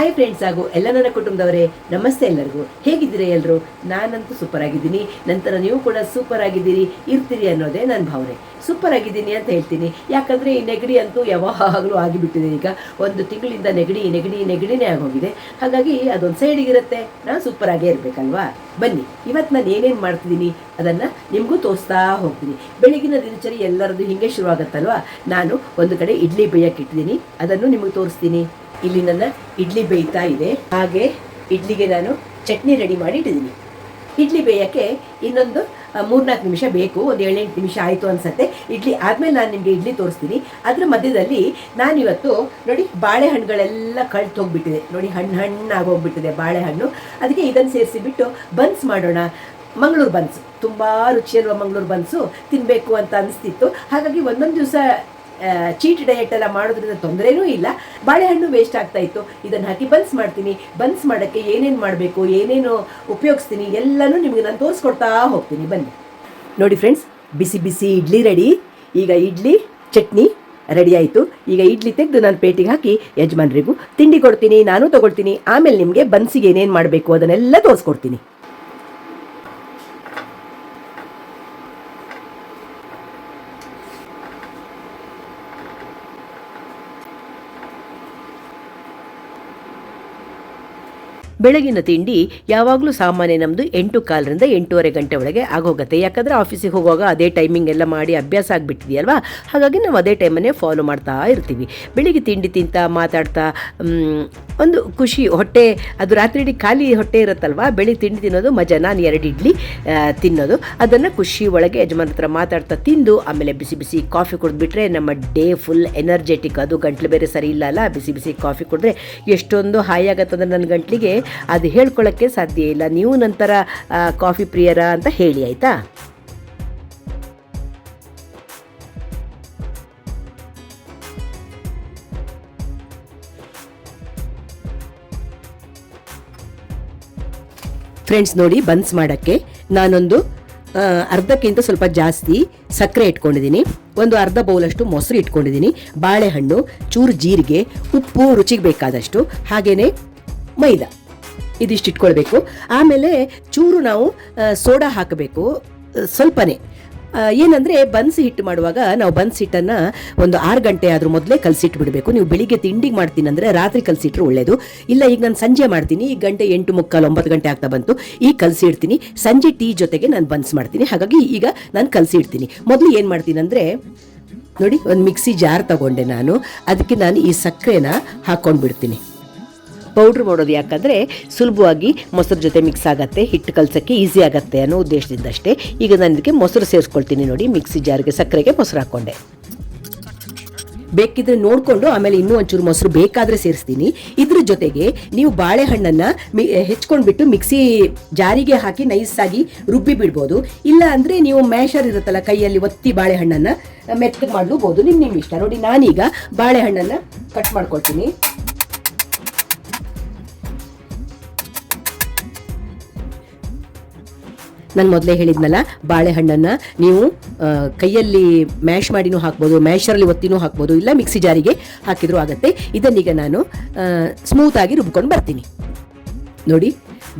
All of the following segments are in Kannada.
ಹಾಯ್ ಫ್ರೆಂಡ್ಸ್ ಹಾಗೂ ಎಲ್ಲ ನನ್ನ ಕುಟುಂಬದವರೇ, ನಮಸ್ತೆ ಎಲ್ಲರಿಗೂ. ಹೇಗಿದ್ದೀರಾ ಎಲ್ಲರೂ? ನಾನಂತೂ ಸೂಪರ್ ಆಗಿದ್ದೀನಿ. ನಂತರ ನೀವು ಕೂಡ ಸೂಪರ್ ಆಗಿದ್ದೀರಿ, ಇರ್ತೀರಿ ಅನ್ನೋದೇ ನನ್ನ ಭಾವನೆ. ಸೂಪರ್ ಆಗಿದ್ದೀನಿ ಅಂತ ಹೇಳ್ತೀನಿ, ಯಾಕಂದರೆ ಈ ನೆಗಡಿ ಅಂತೂ ಯಾವಾಗಲೂ ಆಗಿಬಿಟ್ಟಿದೆ. ಈಗ ಒಂದು ತಿಂಗಳಿಂದ ನೆಗಡಿನೇ ಆಗೋಗಿದೆ. ಹಾಗಾಗಿ ಅದೊಂದು ಸೈಡಿಗಿರುತ್ತೆ, ನಾನು ಸೂಪರ್ ಆಗೇ ಇರಬೇಕಲ್ವಾ. ಬನ್ನಿ, ಇವತ್ತು ನಾನು ಏನೇನು ಮಾಡ್ತಿದ್ದೀನಿ ಅದನ್ನು ನಿಮಗೂ ತೋರಿಸ್ತಾ ಹೋಗ್ತೀನಿ. ಬೆಳಗಿನ ದಿನಚರಿ ಎಲ್ಲರದ್ದು ಹೀಗೆ ಶುರುವಾಗುತ್ತಲ್ವ. ನಾನು ಒಂದು ಕಡೆ ಇಡ್ಲಿ ಬೇಯಕ್ಕೆ ಇಟ್ಟಿದ್ದೀನಿ, ಅದನ್ನು ನಿಮಗೆ ತೋರಿಸ್ತೀನಿ. ಇಲ್ಲಿ ನನ್ನ ಇಡ್ಲಿ ಬೇಯ್ತಾ ಇದೆ. ಹಾಗೆ ಇಡ್ಲಿಗೆ ನಾನು ಚಟ್ನಿ ರೆಡಿ ಮಾಡಿ ಇಟ್ಟಿದ್ದೀನಿ. ಇಡ್ಲಿ ಬೇಯೋಕ್ಕೆ ಇನ್ನೊಂದು 3-4 ನಿಮಿಷ ಬೇಕು. ಒಂದು 7-8 ನಿಮಿಷ ಆಯಿತು ಅನಿಸುತ್ತೆ. ಇಡ್ಲಿ ಆದಮೇಲೆ ನಾನು ನಿಮಗೆ ಇಡ್ಲಿ ತೋರಿಸ್ತೀನಿ. ಅದರ ಮಧ್ಯದಲ್ಲಿ ನಾನಿವತ್ತು ನೋಡಿ, ಬಾಳೆಹಣ್ಣುಗಳೆಲ್ಲ ಕಳ್ತು ಹೋಗಿಬಿಟ್ಟಿದೆ ನೋಡಿ, ಹಣ್ಣಾಗೋಗ್ಬಿಟ್ಟಿದೆ ಬಾಳೆಹಣ್ಣು. ಅದಕ್ಕೆ ಇದನ್ನು ಸೇರಿಸಿಬಿಟ್ಟು ಬನ್ಸ್ ಮಾಡೋಣ. ಮಂಗಳೂರು ಬನ್ಸ್ ತುಂಬ ರುಚಿಯಲ್ವ, ಮಂಗಳೂರು ಬನ್ಸು ತಿನ್ನಬೇಕು ಅಂತ ಅನಿಸ್ತಿತ್ತು. ಹಾಗಾಗಿ ಒಂದೊಂದು ದಿವಸ ಚೀಟ್ ಡಯಟ್ ಎಲ್ಲ ಮಾಡೋದ್ರಿಂದ ತೊಂದರೆನೂ ಇಲ್ಲ, ಬಾಳೆಹಣ್ಣು ವೇಸ್ಟ್ ಆಗ್ತಾ ಇತ್ತು. ಇದನ್ನು ಹಾಕಿ ಬನ್ಸ್ ಮಾಡ್ತೀನಿ. ಬನ್ಸ್ ಮಾಡೋಕ್ಕೆ ಏನೇನು ಮಾಡಬೇಕು, ಏನೇನು ಉಪಯೋಗಿಸ್ತೀನಿ ಎಲ್ಲನೂ ನಿಮಗೆ ನಾನು ತೋರಿಸ್ಕೊಡ್ತಾ ಹೋಗ್ತೀನಿ. ಬನ್ನಿ ನೋಡಿ ಫ್ರೆಂಡ್ಸ್, ಬಿಸಿ ಬಿಸಿ ಇಡ್ಲಿ ರೆಡಿ. ಈಗ ಇಡ್ಲಿ ಚಟ್ನಿ ರೆಡಿ ಆಯಿತು. ಈಗ ಇಡ್ಲಿ ತೆಗೆದು ನಾನು ಪ್ಲೇಟಿಗೆ ಹಾಕಿ ಯಜಮಾನರಿಗೂ ತಿಂಡಿ ಕೊಡ್ತೀನಿ, ನಾನು ತೊಗೊಳ್ತೀನಿ. ಆಮೇಲೆ ನಿಮಗೆ ಬನ್ಸಿಗೆ ಏನೇನು ಮಾಡಬೇಕು ಅದನ್ನೆಲ್ಲ ತೋರಿಸ್ಕೊಡ್ತೀನಿ. ಬೆಳಗಿನ ತಿಂಡಿ ಯಾವಾಗಲೂ ಸಾಮಾನ್ಯ ನಮ್ಮದು 8:15ರಿಂದ 8:30 ಗಂಟೆ ಒಳಗೆ ಆಗೋಗುತ್ತೆ. ಯಾಕಂದರೆ ಆಫೀಸಿಗೆ ಹೋಗುವಾಗ ಅದೇ ಟೈಮಿಂಗ್ ಎಲ್ಲ ಮಾಡಿ ಅಭ್ಯಾಸ ಆಗಿಬಿಟ್ಟಿದೆಯಲ್ವಾ. ಹಾಗಾಗಿ ನಾವು ಅದೇ ಟೈಮನ್ನೇ ಫಾಲೋ ಮಾಡ್ತಾ ಇರ್ತೀವಿ. ಬೆಳಿಗ್ಗೆ ತಿಂಡಿ ತಿಂತ ಮಾತಾಡ್ತಾ ಒಂದು ಖುಷಿ, ಹೊಟ್ಟೆ ಅದು ರಾತ್ರಿ ಇಡೀ ಖಾಲಿ ಹೊಟ್ಟೆ ಇರುತ್ತಲ್ವ, ಬೆಳಿಗ್ಗೆ ತಿಂಡಿ ತಿನ್ನೋದು ಮಜಾ. ನಾನು 2 ಇಡ್ಲಿ ತಿನ್ನೋದು, ಅದನ್ನು ಖುಷಿ ಒಳಗೆ ಯಜಮಾನ ಹತ್ರ ಮಾತಾಡ್ತಾ ತಿಂದು ಆಮೇಲೆ ಬಿಸಿ ಬಿಸಿ ಕಾಫಿ ಕುಡಿದ್ಬಿಟ್ರೆ ನಮ್ಮ ಡೇ ಫುಲ್ ಎನರ್ಜೆಟಿಕ್. ಅದು ಗಂಟ್ಲು ಬೇರೆ ಸರಿ ಇಲ್ಲ ಅಲ್ಲ, ಬಿಸಿ ಬಿಸಿ ಕಾಫಿ ಕುಡಿದ್ರೆ ಎಷ್ಟೊಂದು ಹಾಯಾಗತ್ತಂದ್ರೆ ನನ್ನ ಗಂಟ್ಲಿಗೆ ಅದು ಹೇಳ್ಕೊಳ್ಳೋಕ್ಕೆ ಸಾಧ್ಯ ಇಲ್ಲ. ನೀವು ನಂತರ ಕಾಫಿ ಪ್ರಿಯರ ಅಂತ ಹೇಳಿ, ಆಯಿತಾ? ಫ್ರೆಂಡ್ಸ್ ನೋಡಿ, ಬನ್ಸ್ ಮಾಡೋಕ್ಕೆ ನಾನೊಂದು ಅರ್ಧಕ್ಕಿಂತ ಸ್ವಲ್ಪ ಜಾಸ್ತಿ ಸಕ್ಕರೆ ಇಟ್ಕೊಂಡಿದ್ದೀನಿ. ಒಂದು ಅರ್ಧ ಬೌಲಷ್ಟು ಮೊಸರು ಇಟ್ಕೊಂಡಿದ್ದೀನಿ, ಬಾಳೆಹಣ್ಣು, ಚೂರು ಜೀರಿಗೆ, ಉಪ್ಪು ರುಚಿಗೆ ಬೇಕಾದಷ್ಟು, ಹಾಗೆಯೇ ಮೈದಾ ಇದಿಷ್ಟು ಇಟ್ಕೊಳ್ಬೇಕು. ಆಮೇಲೆ ಚೂರು ನಾವು ಸೋಡಾ ಹಾಕಬೇಕು, ಸ್ವಲ್ಪನೇ. ಏನಂದರೆ ಬನ್ಸ್ ಹಿಟ್ಟು ಮಾಡುವಾಗ ನಾವು ಬನ್ಸ್ ಹಿಟ್ಟನ್ನು ಒಂದು 6 ಗಂಟೆ ಆದರೂ ಮೊದಲೇ ಕಲಸಿಟ್ಬಿಡಬೇಕು. ನೀವು ಬೆಳಿಗ್ಗೆ ತಿಂಡಿಗೆ ಮಾಡ್ತೀನಿ ಅಂದರೆ ರಾತ್ರಿ ಕಲಸಿಟ್ರೆ ಒಳ್ಳೆಯದು. ಇಲ್ಲ, ಈಗ ನಾನು ಸಂಜೆ ಮಾಡ್ತೀನಿ, ಈಗ ಗಂಟೆ 8:45-9 ಗಂಟೆ ಆಗ್ತಾ ಬಂತು, ಈಗ ಕಲಸಿ ಇಡ್ತೀನಿ. ಸಂಜೆ ಟೀ ಜೊತೆಗೆ ನಾನು ಬನ್ಸ್ ಮಾಡ್ತೀನಿ. ಹಾಗಾಗಿ ಈಗ ನಾನು ಕಲಸಿ ಇಡ್ತೀನಿ. ಮೊದಲು ಏನು ಮಾಡ್ತೀನಿ ಅಂದರೆ ನೋಡಿ, ಒಂದು ಮಿಕ್ಸಿ ಜಾರ್ ತಗೊಂಡೆ ನಾನು. ಅದಕ್ಕೆ ನಾನು ಈ ಸಕ್ಕರೆನ ಹಾಕ್ಕೊಂಡು ಬಿಡ್ತೀನಿ. ಪೌಡ್ರ್ ಮಾಡೋದು ಯಾಕಂದರೆ ಸುಲಭವಾಗಿ ಮೊಸರು ಜೊತೆ ಮಿಕ್ಸ್ ಆಗುತ್ತೆ, ಹಿಟ್ಟು ಕಲಸೋಕ್ಕೆ ಈಸಿ ಆಗುತ್ತೆ ಅನ್ನೋ ಉದ್ದೇಶದಿಂದಷ್ಟೇ. ಈಗ ನಾನು ಇದಕ್ಕೆ ಮೊಸರು ಸೇರಿಸ್ಕೊಳ್ತೀನಿ. ನೋಡಿ, ಮಿಕ್ಸಿ ಜಾರ್ಗೆ ಸಕ್ಕರೆಗೆ ಮೊಸರು ಹಾಕ್ಕೊಂಡೆ. ಬೇಕಿದ್ರೆ ನೋಡಿಕೊಂಡು ಆಮೇಲೆ ಇನ್ನೂ ಒಂಚೂರು ಮೊಸರು ಬೇಕಾದರೆ ಸೇರಿಸ್ತೀನಿ. ಇದ್ರ ಜೊತೆಗೆ ನೀವು ಬಾಳೆಹಣ್ಣನ್ನು ಹೆಚ್ಕೊಂಡ್ಬಿಟ್ಟು ಮಿಕ್ಸಿ ಜಾರಿಗೆ ಹಾಕಿ ನೈಸಾಗಿ ರುಬ್ಬಿ ಬಿಡ್ಬೋದು. ಇಲ್ಲ ಅಂದರೆ ನೀವು ಮ್ಯಾಶರ್ ಇರುತ್ತಲ್ಲ, ಕೈಯಲ್ಲಿ ಒತ್ತಿ ಬಾಳೆಹಣ್ಣನ್ನು ಮೆತ್ತಗೆ ಮಾಡಲೂಬೋದು, ನಿಮ್ಮ ಇಷ್ಟ. ನೋಡಿ, ನಾನೀಗ ಬಾಳೆಹಣ್ಣನ್ನು ಕಟ್ ಮಾಡ್ಕೊಳ್ತೀನಿ. ನಾನು ಮೊದಲೇ ಹೇಳಿದ್ನಲ್ಲ, ಬಾಳೆಹಣ್ಣನ್ನು ನೀವು ಕೈಯಲ್ಲಿ ಮ್ಯಾಶ್ ಮಾಡಿನೂ ಹಾಕ್ಬೋದು, ಮ್ಯಾಶರಲ್ಲಿ ಒತ್ತಿನೂ ಹಾಕ್ಬೋದು, ಇಲ್ಲ ಮಿಕ್ಸಿ ಜಾರಿಗೆ ಹಾಕಿದರೂ ಆಗುತ್ತೆ. ಇದನ್ನೀಗ ನಾನು ಸ್ಮೂತಾಗಿ ರುಬ್ಕೊಂಡು ಬರ್ತೀನಿ. ನೋಡಿ,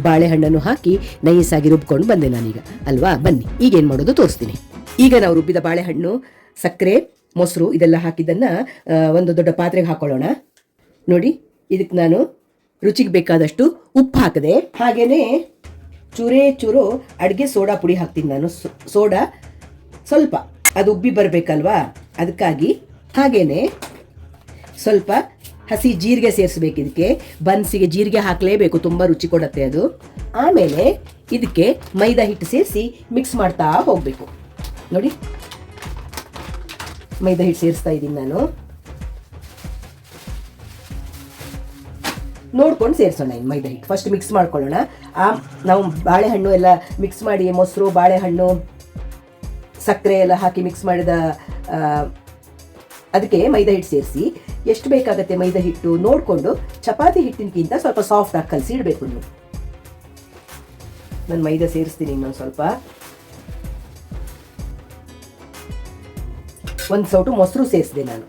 ಬಾಳೆಹಣ್ಣನ್ನು ಹಾಕಿ ನೈಸಾಗಿ ರುಬ್ಕೊಂಡು ಬಂದೆ ನಾನೀಗ, ಅಲ್ವಾ? ಬನ್ನಿ, ಈಗೇನು ಮಾಡೋದು ತೋರಿಸ್ತೀನಿ. ಈಗ ನಾವು ರುಬ್ಬಿದ ಬಾಳೆಹಣ್ಣು, ಸಕ್ಕರೆ, ಮೊಸರು ಇದೆಲ್ಲ ಹಾಕಿದ್ದನ್ನು ಒಂದು ದೊಡ್ಡ ಪಾತ್ರೆಗೆ ಹಾಕೊಳ್ಳೋಣ. ನೋಡಿ, ಇದಕ್ಕೆ ನಾನು ರುಚಿಗೆ ಬೇಕಾದಷ್ಟು ಉಪ್ಪು ಹಾಕಿದೆ. ಹಾಗೆಯೇ ಚೂರು ಅಡುಗೆ ಸೋಡಾ ಪುಡಿ ಹಾಕ್ತೀನಿ ನಾನು. ಸೋಡಾ ಸ್ವಲ್ಪ, ಅದು ಉಬ್ಬಿ ಬರಬೇಕಲ್ವಾ, ಅದಕ್ಕಾಗಿ. ಹಾಗೆಯೇ ಸ್ವಲ್ಪ ಹಸಿ ಜೀರಿಗೆ ಸೇರಿಸ್ಬೇಕು. ಇದಕ್ಕೆ ಬನ್ಸಿಗೆ ಜೀರಿಗೆ ಹಾಕಲೇಬೇಕು, ತುಂಬ ರುಚಿ ಕೊಡುತ್ತೆ ಅದು. ಆಮೇಲೆ ಇದಕ್ಕೆ ಮೈದಾ ಹಿಟ್ಟು ಸೇರಿಸಿ ಮಿಕ್ಸ್ ಮಾಡ್ತಾ ಹೋಗಬೇಕು. ನೋಡಿ, ಮೈದಾ ಹಿಟ್ಟು ಸೇರಿಸ್ತಾ ಇದ್ದೀನಿ ನಾನು. ನೋಡ್ಕೊಂಡು ಸೇರಿಸೋಣ ಇನ್ನು ಮೈದಾ ಹಿಟ್ಟು. ಫಸ್ಟ್ ಮಿಕ್ಸ್ ಮಾಡ್ಕೊಳ್ಳೋಣ. ನಾವು ಬಾಳೆಹಣ್ಣು ಎಲ್ಲ ಮಿಕ್ಸ್ ಮಾಡಿ, ಮೊಸರು, ಬಾಳೆಹಣ್ಣು, ಸಕ್ಕರೆ ಎಲ್ಲ ಹಾಕಿ ಮಿಕ್ಸ್ ಮಾಡಿದ ಅದಕ್ಕೆ ಮೈದಾ ಹಿಟ್ಟು ಸೇರಿಸಿ ಎಷ್ಟು ಬೇಕಾಗುತ್ತೆ ಮೈದಾ ಹಿಟ್ಟು ನೋಡಿಕೊಂಡು, ಚಪಾತಿ ಹಿಟ್ಟಿನಕ್ಕಿಂತ ಸ್ವಲ್ಪ ಸಾಫ್ಟಾಗಿ ಕಲಸಿ ಇಡಬೇಕು ನೀವು. ನಾನು ಮೈದಾ ಸೇರಿಸ್ತೀನಿ ಇನ್ನೊಂದು ಸ್ವಲ್ಪ. ಒಂದು ಸೌಟು ಮೊಸರು ಸೇರಿಸಿದೆ ನಾನು.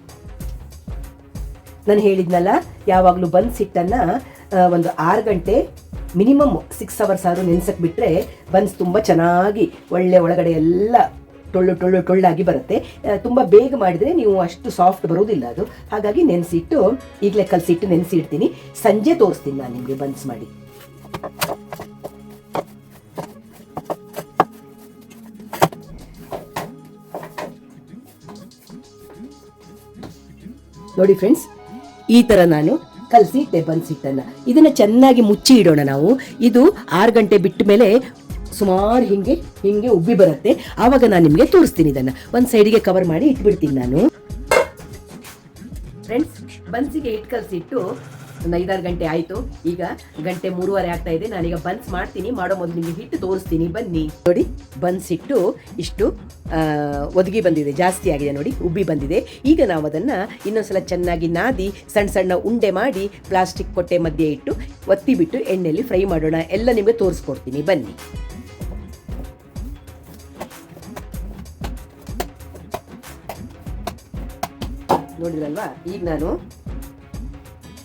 ನಾನು ಹೇಳಿದ್ನಲ್ಲ, ಯಾವಾಗಲೂ ಬನ್ಸ್ ಹಿಟ್ಟನ್ನು ಒಂದು 6 ಗಂಟೆ ಮಿನಿಮಮ್ 6 ಅವರ್ಸ್ ಆದರೂ ನೆನೆಸಕ್ಕೆ ಬಿಟ್ಟರೆ ಬನ್ಸ್ ತುಂಬ ಚೆನ್ನಾಗಿ ಒಳಗಡೆ ಎಲ್ಲ ಟೊಳ್ಳಾಗಿ ಬರುತ್ತೆ. ತುಂಬ ಬೇಗ ಮಾಡಿದರೆ ನೀವು ಅಷ್ಟು ಸಾಫ್ಟ್ ಬರೋದಿಲ್ಲ ಅದು. ಹಾಗಾಗಿ ನೆನೆಸಿಟ್ಟು ಈಗಲೇ ಕಲಸಿಟ್ಟು ನೆನೆಸಿ ಇಡ್ತೀನಿ. ಸಂಜೆ ತೋರಿಸ್ತೀನಿ ನಾನು ನಿಮಗೆ ಬನ್ಸ್ ಮಾಡಿ. ನೋಡಿ ಫ್ರೆಂಡ್ಸ್, ಈ ಥರ ನಾನು ಕಲಸಿ ಇಟ್ಟೆ ಬನ್ಸ್ ಹಿಟ್ಟನ್ನು. ಇದನ್ನು ಚೆನ್ನಾಗಿ ಮುಚ್ಚಿ ಇಡೋಣ ನಾವು. ಇದು 6 ಗಂಟೆ ಬಿಟ್ಟ ಮೇಲೆ ಸುಮಾರು ಹಿಂಗೆ ಉಬ್ಬಿ ಬರುತ್ತೆ. ಆವಾಗ ನಾನು ನಿಮಗೆ ತೋರಿಸ್ತೀನಿ. ಇದನ್ನು ಒಂದು ಸೈಡಿಗೆ ಕವರ್ ಮಾಡಿ ಇಟ್ಬಿಡ್ತೀನಿ ನಾನು. ಫ್ರೆಂಡ್ಸ್, ಬನ್ಸಿಗೆ ಹಿಟ್ಟು ಕಲಸಿಟ್ಟು ಒಂದು 5-6 ಗಂಟೆ ಆಯಿತು. ಈಗ 3:30 ಆಗ್ತಾ ಇದೆ. ನಾನೀಗ ಬನ್ಸ್ ಮಾಡ್ತೀನಿ. ಮಾಡೋ ಮೊದಲು ನಿಮಗೆ ಹಿಟ್ಟು ತೋರಿಸ್ತೀನಿ, ಬನ್ನಿ. ನೋಡಿ, ಬನ್ಸ್ ಹಿಟ್ಟು ಇಷ್ಟು ಒದಗಿ ಬಂದಿದೆ, ಜಾಸ್ತಿ ಆಗಿದೆ ನೋಡಿ, ಉಬ್ಬಿ ಬಂದಿದೆ. ಈಗ ನಾವು ಅದನ್ನು ಇನ್ನೊಂದ್ಸಲ ಚೆನ್ನಾಗಿ ನಾದಿ ಸಣ್ಣ ಉಂಡೆ ಮಾಡಿ ಪ್ಲಾಸ್ಟಿಕ್ ಕೊಟ್ಟೆ ಮಧ್ಯೆ ಇಟ್ಟು ಒತ್ತಿ ಬಿಟ್ಟು ಎಣ್ಣೆಯಲ್ಲಿ ಫ್ರೈ ಮಾಡೋಣ. ಎಲ್ಲ ನಿಮಗೆ ತೋರಿಸ್ಕೊಡ್ತೀನಿ, ಬನ್ನಿ. ನೋಡಿದ್ರಲ್ವಾ, ಈಗ ನಾನು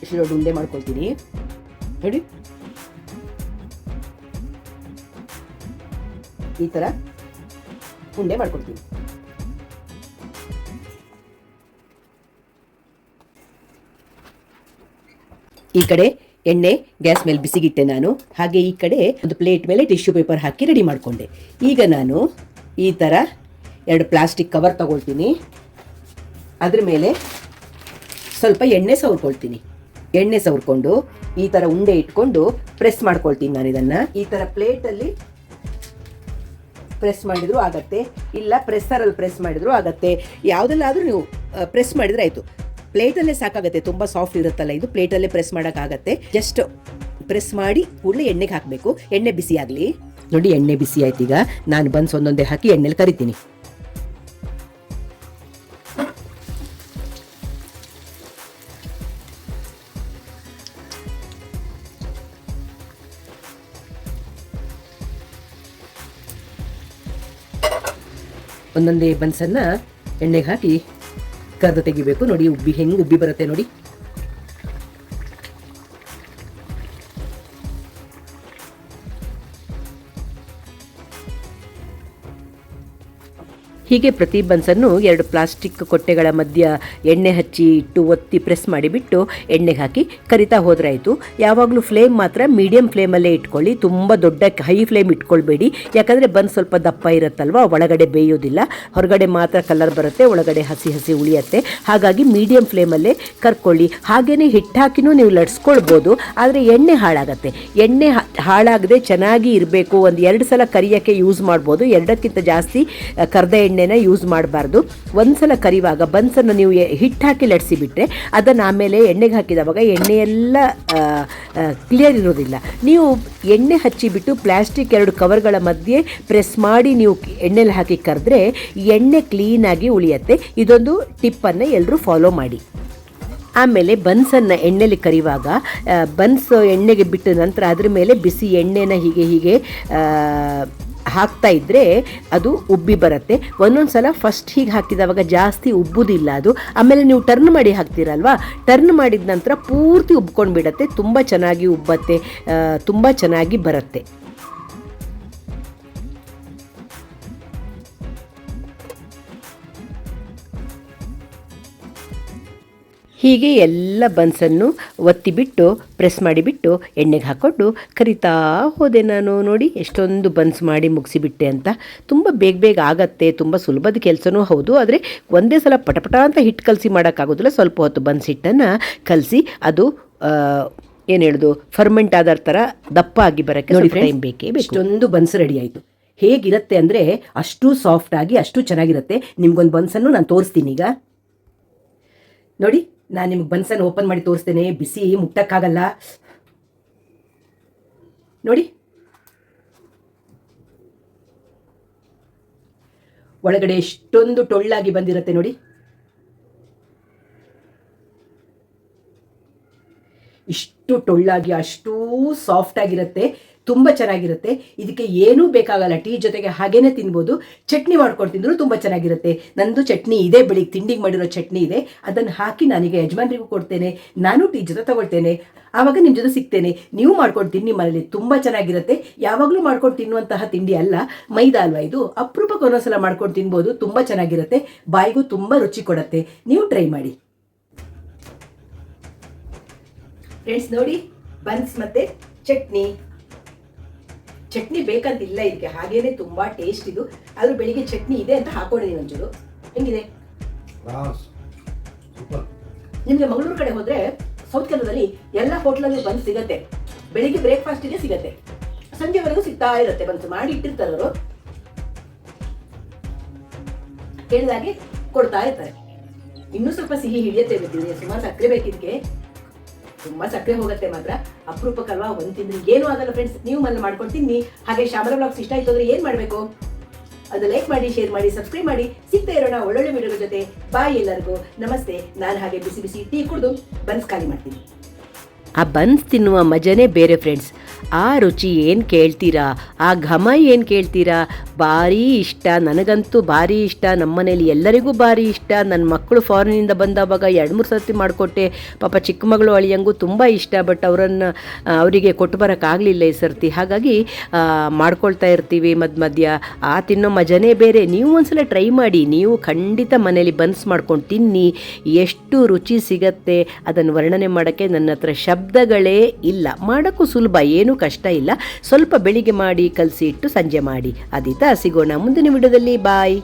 ಇಷ್ಟು ದೊಡ್ಡ ಉಂಡೆ ಮಾಡ್ಕೊಳ್ತೀನಿ. ನೋಡಿ, ಈ ಥರ ಉಂಡೆ ಮಾಡ್ಕೊಳ್ತೀನಿ. ಈ ಕಡೆ ಎಣ್ಣೆ ಗ್ಯಾಸ್ ಮೇಲೆ ಬಿಸಿಗಿಟ್ಟೆ ನಾನು. ಹಾಗೆ ಈ ಕಡೆ ಒಂದು ಪ್ಲೇಟ್ ಮೇಲೆ ಟಿಶ್ಯೂ ಪೇಪರ್ ಹಾಕಿ ರೆಡಿ ಮಾಡಿಕೊಂಡೆ. ಈಗ ನಾನು ಈ ಥರ 2 ಪ್ಲಾಸ್ಟಿಕ್ ಕವರ್ ತಗೊಳ್ತೀನಿ. ಅದ್ರ ಮೇಲೆ ಸ್ವಲ್ಪ ಎಣ್ಣೆ ಸವರ್ಕೊಳ್ತೀನಿ. ಎಣ್ಣೆ ಸವರ್ಕೊಂಡು ಈ ಥರ ಉಂಡೆ ಇಟ್ಕೊಂಡು ಪ್ರೆಸ್ ಮಾಡ್ಕೊಳ್ತೀನಿ ನಾನು. ಇದನ್ನು ಈ ಥರ ಪ್ಲೇಟಲ್ಲಿ ಪ್ರೆಸ್ ಮಾಡಿದರೂ ಆಗತ್ತೆ, ಇಲ್ಲ ಪ್ರೆಸ್ಸರಲ್ಲಿ ಪ್ರೆಸ್ ಮಾಡಿದರೂ ಆಗತ್ತೆ. ಯಾವುದಲ್ಲಾದರೂ ನೀವು ಪ್ರೆಸ್ ಮಾಡಿದರೆ ಆಯಿತು. ಪ್ಲೇಟಲ್ಲೇ ಸಾಕಾಗುತ್ತೆ, ತುಂಬ ಸಾಫ್ಟ್ ಇರುತ್ತಲ್ಲ ಇದು. ಪ್ಲೇಟಲ್ಲೇ ಪ್ರೆಸ್ ಮಾಡೋಕ್ಕಾಗತ್ತೆ. ಜಸ್ಟ್ ಪ್ರೆಸ್ ಮಾಡಿ ಕೂಡಲೇ ಎಣ್ಣೆಗೆ ಹಾಕಬೇಕು. ಎಣ್ಣೆ ಬಿಸಿ ಆಗಲಿ. ನೋಡಿ, ಎಣ್ಣೆ ಬಿಸಿ ಆಯ್ತು. ಈಗ ನಾನು ಬನ್ಸ್ ಒಂದೊಂದೇ ಹಾಕಿ ಎಣ್ಣೆಲಿ ಕರಿತೀನಿ. ಒಂದೊಂದೇ ಬನ್ಸನ್ನು ಎಣ್ಣೆಗೆ ಹಾಕಿ ಕರೆದು ತೆಗಿಬೇಕು. ನೋಡಿ, ಹೆಂಗೆ ಉಬ್ಬಿ ಬರುತ್ತೆ ನೋಡಿ. ಹೀಗೆ ಪ್ರತಿ ಬನ್ಸನ್ನು 2 ಪ್ಲಾಸ್ಟಿಕ್ ಕೊಟ್ಟೆಗಳ ಮಧ್ಯ ಎಣ್ಣೆ ಹಚ್ಚಿ ಇಟ್ಟು ಒತ್ತಿ ಪ್ರೆಸ್ ಮಾಡಿಬಿಟ್ಟು ಎಣ್ಣೆಗೆ ಹಾಕಿ ಕರಿತಾ ಹೋದ್ರೆ ಆಯಿತು. ಯಾವಾಗಲೂ ಫ್ಲೇಮ್ ಮಾತ್ರ ಮೀಡಿಯಮ್ ಫ್ಲೇಮಲ್ಲೇ ಇಟ್ಕೊಳ್ಳಿ. ತುಂಬ ದೊಡ್ಡ ಹೈ ಫ್ಲೇಮ್ ಇಟ್ಕೊಳ್ಬೇಡಿ. ಯಾಕಂದರೆ ಬನ್ಸ್ ಸ್ವಲ್ಪ ದಪ್ಪ ಇರುತ್ತಲ್ವ, ಒಳಗಡೆ ಬೇಯೋದಿಲ್ಲ. ಹೊರಗಡೆ ಮಾತ್ರ ಕಲರ್ ಬರುತ್ತೆ, ಒಳಗಡೆ ಹಸಿ ಉಳಿಯುತ್ತೆ. ಹಾಗಾಗಿ ಮೀಡಿಯಮ್ ಫ್ಲೇಮಲ್ಲೇ ಕರ್ಕೊಳ್ಳಿ. ಹಾಗೆಯೇ ಹಿಟ್ಟು ಹಾಕಿನೂ ನೀವು ಲಟ್ಸ್ಕೊಳ್ಬೋದು, ಆದರೆ ಎಣ್ಣೆ ಹಾಳಾಗತ್ತೆ. ಎಣ್ಣೆ ಹಾಳಾಗದೆ ಚೆನ್ನಾಗಿ ಇರಬೇಕು. ಒಂದು 2 ಸಲ ಕರಿಯೋಕ್ಕೆ ಯೂಸ್ ಮಾಡ್ಬೋದು. 2ಕ್ಕಿಂತ ಜಾಸ್ತಿ ಕರ್ದ ಎಣ್ಣೆನ ಯೂಸ್ ಮಾಡಬಾರ್ದು. ಒಂದ್ಸಲ ಕರಿವಾಗ ಬನ್ಸನ್ನು ನೀವು ಹಿಟ್ಟು ಹಾಕಿ ಲಟ್ಸಿಬಿಟ್ರೆ ಅದನ್ನು ಆಮೇಲೆ ಎಣ್ಣೆಗೆ ಹಾಕಿದವಾಗ ಎಣ್ಣೆಯೆಲ್ಲ ಕ್ಲಿಯರ್ ಇರೋದಿಲ್ಲ. ನೀವು ಎಣ್ಣೆ ಹಚ್ಚಿಬಿಟ್ಟು ಪ್ಲಾಸ್ಟಿಕ್ 2 ಕವರ್ಗಳ ಮಧ್ಯೆ ಪ್ರೆಸ್ ಮಾಡಿ ನೀವು ಎಣ್ಣೆಲಿ ಹಾಕಿ ಕರೆದ್ರೆ ಎಣ್ಣೆ ಕ್ಲೀನಾಗಿ ಉಳಿಯುತ್ತೆ. ಇದೊಂದು ಟಿಪ್ಪನ್ನು ಎಲ್ಲರೂ ಫಾಲೋ ಮಾಡಿ. ಆಮೇಲೆ ಬನ್ಸನ್ನು ಎಣ್ಣೆಲಿ ಕರಿವಾಗ ಬನ್ಸ್ ಎಣ್ಣೆಗೆ ಬಿಟ್ಟ ನಂತರ ಅದ್ರ ಮೇಲೆ ಬಿಸಿ ಎಣ್ಣೆನ ಹೀಗೆ ಹಾಕ್ತಾ ಇದ್ದರೆ ಅದು ಉಬ್ಬಿ ಬರುತ್ತೆ. ಒಂದೊಂದು ಸಲ ಫಸ್ಟ್ ಹೀಗೆ ಹಾಕಿದವಾಗ ಜಾಸ್ತಿ ಉಬ್ಬುದಿಲ್ಲ ಅದು. ಆಮೇಲೆ ನೀವು ಟರ್ನ್ ಮಾಡಿ ಹಾಕ್ತೀರಲ್ವಾ, ಟರ್ನ್ ಮಾಡಿದ ನಂತರ ಪೂರ್ತಿ ಉಬ್ಕೊಂಡು ಬಿಡುತ್ತೆ. ತುಂಬ ಚೆನ್ನಾಗಿ ಉಬ್ಬತ್ತೆ, ತುಂಬ ಚೆನ್ನಾಗಿ ಬರುತ್ತೆ. ಹೀಗೆ ಎಲ್ಲ ಬನ್ಸನ್ನು ಒತ್ತಿಬಿಟ್ಟು ಪ್ರೆಸ್ ಮಾಡಿಬಿಟ್ಟು ಎಣ್ಣೆಗೆ ಹಾಕ್ಕೊಂಡು ಕರಿತಾ ಹೋದೆ ನಾನು. ನೋಡಿ, ಎಷ್ಟೊಂದು ಬನ್ಸ್ ಮಾಡಿ ಮುಗಿಸಿಬಿಟ್ಟೆ ಅಂತ. ತುಂಬ ಬೇಗ ಆಗತ್ತೆ, ತುಂಬ ಸುಲಭದ ಕೆಲಸನೂ ಹೌದು. ಆದರೆ ಒಂದೇ ಸಲ ಪಟಪಟ ಅಂತ ಹಿಟ್ಟು ಕಲಸಿ ಮಾಡೋಕ್ಕಾಗೋದಿಲ್ಲ. ಸ್ವಲ್ಪ ಹೊತ್ತು ಬನ್ಸ್ ಹಿಟ್ಟನ್ನು ಕಲಸಿ ಅದು ಏನು ಹೇಳೋದು, ಫರ್ಮೆಂಟ್ ಆದ ಥರ ದಪ್ಪ ಆಗಿ ಬರೋಕ್ಕೆ ನೋಡಿ ಟೈಮ್ ಬೇಕೇ ಬೇಕು. ಇಷ್ಟೊಂದು ಬನ್ಸ್ ರೆಡಿ ಆಯಿತು. ಹೇಗಿರುತ್ತೆ ಅಂದರೆ ಅಷ್ಟು ಸಾಫ್ಟಾಗಿ ಅಷ್ಟು ಚೆನ್ನಾಗಿರುತ್ತೆ. ನಿಮ್ಗೊಂದು ಬನ್ಸನ್ನು ನಾನು ತೋರಿಸ್ತೀನಿ. ಈಗ ನೋಡಿ, ನಾನು ನಿಮ್ಗೆ ಬನ್ಸನ್ನು ಓಪನ್ ಮಾಡಿ ತೋರಿಸ್ತೇನೆ. ಬಿಸಿ ಮುಟ್ಟಕ್ಕಾಗಲ್ಲ ನೋಡಿ. ಒಳಗಡೆ ಎಷ್ಟೊಂದು ಟೊಳ್ಳಾಗಿ ಬಂದಿರುತ್ತೆ ನೋಡಿ. ಇಷ್ಟು ಟೊಳ್ಳಾಗಿ ಅಷ್ಟೂ ಸಾಫ್ಟ್ ಆಗಿರುತ್ತೆ. ತುಂಬ ಚೆನ್ನಾಗಿರುತ್ತೆ. ಇದಕ್ಕೆ ಏನೂ ಬೇಕಾಗಲ್ಲ, ಟೀ ಜೊತೆಗೆ ಹಾಗೇನೆ ತಿನ್ಬೋದು. ಚಟ್ನಿ ಮಾಡ್ಕೊಂಡು ತಿಂದರೂ ತುಂಬ ಚೆನ್ನಾಗಿರುತ್ತೆ. ನಂದು ಚಟ್ನಿ ಇದೆ, ಬೆಳಿಗ್ಗೆ ತಿಂಡಿಗೆ ಮಾಡಿರೋ ಚಟ್ನಿ ಇದೆ, ಅದನ್ನು ಹಾಕಿ ನಾನೀಗ ಯಜಮಾನ್ರಿಗೂ ಕೊಡ್ತೇನೆ, ನಾನು ಟೀ ಜೊತೆ ತಗೊಳ್ತೇನೆ. ಆವಾಗ ನಿಮ್ಮ ಜೊತೆ ಸಿಗ್ತೇನೆ. ನೀವು ಮಾಡ್ಕೊಂಡು ತಿನ್ನಿ ಮನೇಲಿ, ತುಂಬ ಚೆನ್ನಾಗಿರುತ್ತೆ. ಯಾವಾಗಲೂ ಮಾಡ್ಕೊಂಡು ತಿನ್ನುವಂತಹ ತಿಂಡಿ ಅಲ್ಲ, ಮೈದಾ ಅಲ್ವಾ ಇದು, ಅಪರೂಪಕ್ಕೆ ಒಂದೊಂದ್ಸಲ ಮಾಡ್ಕೊಂಡು ತಿನ್ಬೋದು, ತುಂಬ ಚೆನ್ನಾಗಿರುತ್ತೆ, ಬಾಯಿಗೂ ತುಂಬ ರುಚಿ ಕೊಡುತ್ತೆ. ನೀವು ಟ್ರೈ ಮಾಡಿ ಫ್ರೆಂಡ್ಸ್. ನೋಡಿ, ಬನ್ಸ್ ಮತ್ತೆ ಚಟ್ನಿ ಬೇಕಂತಿಲ್ಲ ಇದಕ್ಕೆ, ಹಾಗೇನೆ ತುಂಬಾ ಟೇಸ್ಟ್ ಇದು. ಆದ್ರೂ ಬೆಳಿಗ್ಗೆ ಚಟ್ನಿ ಇದೆ ಅಂತ ಹಾಕೊಂಡಿದ್ದೀನಿ ಒಂಚೂರು. ಹೆಂಗಿದೆ? ನಿಮ್ಗೆ ಮಂಗಳೂರು ಕಡೆ ಹೋದ್ರೆ ಸೌತ್ ಕೇರಳದಲ್ಲಿ ಎಲ್ಲ ಹೋಟ್ಲಲ್ಲೂ ಬನ್ಸ್ ಸಿಗತ್ತೆ. ಬೆಳಿಗ್ಗೆ ಬ್ರೇಕ್ಫಾಸ್ಟಿಗೆ ಸಿಗತ್ತೆ, ಸಂಜೆವರೆಗೂ ಸಿಗ್ತಾ ಇರುತ್ತೆ. ಬನ್ಸ್ ಮಾಡಿ ಇಟ್ಟಿರ್ತಾರೆ ಅವರು, ಹೇಳಿದಾಗೆ ಕೊಡ್ತಾ ಇರ್ತಾರೆ. ಇನ್ನೂ ಸ್ವಲ್ಪ ಸಿಹಿ ಹಿಡಿಯತ್ತೆ ಬಿಟ್ಟಿದೆ, ಸುಮಾರು ಸಕ್ಕರೆ ಬೇಕಿದ್ದಕ್ಕೆ, ತುಂಬಾ ಸಕ್ಕರೆ ಹೋಗುತ್ತೆ ಮಾತ್ರ. ಅಪರೂಪಕ್ಕಲ್ವಾ, ಒಂದು ತಿಂದ್ರೆ ಏನೂ ಆಗಲ್ಲ ಫ್ರೆಂಡ್ಸ್. ನೀವು ಮನೇಲಿ ಮಾಡ್ಕೊಂಡು ತಿನ್ನಿ. ಹಾಗೆ ಶ್ಯಾಮಲ ವ್ಲಾಗ್ಸ್ ಇಷ್ಟ ಆಯ್ತು ಅಂದ್ರೆ ಏನ್ ಮಾಡ್ಬೇಕು? ಅದು ಲೈಕ್ ಮಾಡಿ, ಶೇರ್ ಮಾಡಿ, ಸಬ್ಸ್ಕ್ರೈಬ್ ಮಾಡಿ. ಸಿಗ್ತಾ ಇರೋಣ ಒಳ್ಳೊಳ್ಳೆ ವಿಡಿಯೋಗಳ ಜೊತೆ. ಬಾಯ್ ಎಲ್ಲರಿಗೂ ನಮಸ್ತೆ. ನಾನು ಹಾಗೆ ಬಿಸಿ ಬಿಸಿ ಟೀ ಕುಡಿದು ಬನ್ಸ್ ಖಾಲಿ ಮಾಡ್ತೀನಿ. ಆ ಬನ್ಸ್ ತಿನ್ನುವ ಮಜನೇ ಬೇರೆ ಫ್ರೆಂಡ್ಸ್. ಆ ರುಚಿ ಏನು ಕೇಳ್ತೀರಾ, ಆ ಘಮ ಏನು ಕೇಳ್ತೀರಾ, ಭಾರಿ ಇಷ್ಟ. ನನಗಂತೂ ಭಾರಿ ಇಷ್ಟ, ನಮ್ಮನೇಲಿ ಎಲ್ಲರಿಗೂ ಭಾರಿ ಇಷ್ಟ. ನನ್ನ ಮಕ್ಕಳು ಫಾರಿನಿಂದ ಬಂದಾವಾಗ 2-3 ಸರ್ತಿ ಮಾಡಿಕೊಟ್ಟೆ. ಪಾಪ ಚಿಕ್ಕ ಮಗಳು ಅಳಿಯಂಗೂ ತುಂಬ ಇಷ್ಟ, ಬಟ್ ಅವರಿಗೆ ಕೊಟ್ಟು ಬರೋಕ್ಕಾಗಲಿಲ್ಲ ಈ ಸರ್ತಿ. ಹಾಗಾಗಿ ಮಾಡ್ಕೊಳ್ತಾ ಇರ್ತೀವಿ ಮಧ್ಯ. ಆ ತಿನ್ನೋ ಮಜನೇ ಬೇರೆ. ನೀವು ಒಂದ್ಸಲ ಟ್ರೈ ಮಾಡಿ, ನೀವು ಖಂಡಿತ ಮನೇಲಿ ಬನ್ಸ್ ಮಾಡ್ಕೊಂಡು ತಿನ್ನಿ. ಎಷ್ಟು ರುಚಿ ಸಿಗತ್ತೆ ಅದನ್ನು ವರ್ಣನೆ ಮಾಡೋಕ್ಕೆ ನನ್ನ ಹತ್ರ ಶಬ್ದಗಳೇ ಇಲ್ಲ. ಮಾಡೋಕ್ಕೂ ಸುಲಭ, ಏನೂ ಕಷ್ಟ ಇಲ್ಲ. ಸ್ವಲ್ಪ ಬೆಳಿಗ್ಗೆ ಮಾಡಿ ಕಲಸಿ ಇಟ್ಟು ಸಂಜೆ ಮಾಡಿ. ಅದಿತಾ ಸಿಗೋಣ ಮುಂದಿನ ವಿಡಿಯೋದಲ್ಲಿ. ಬಾಯ್.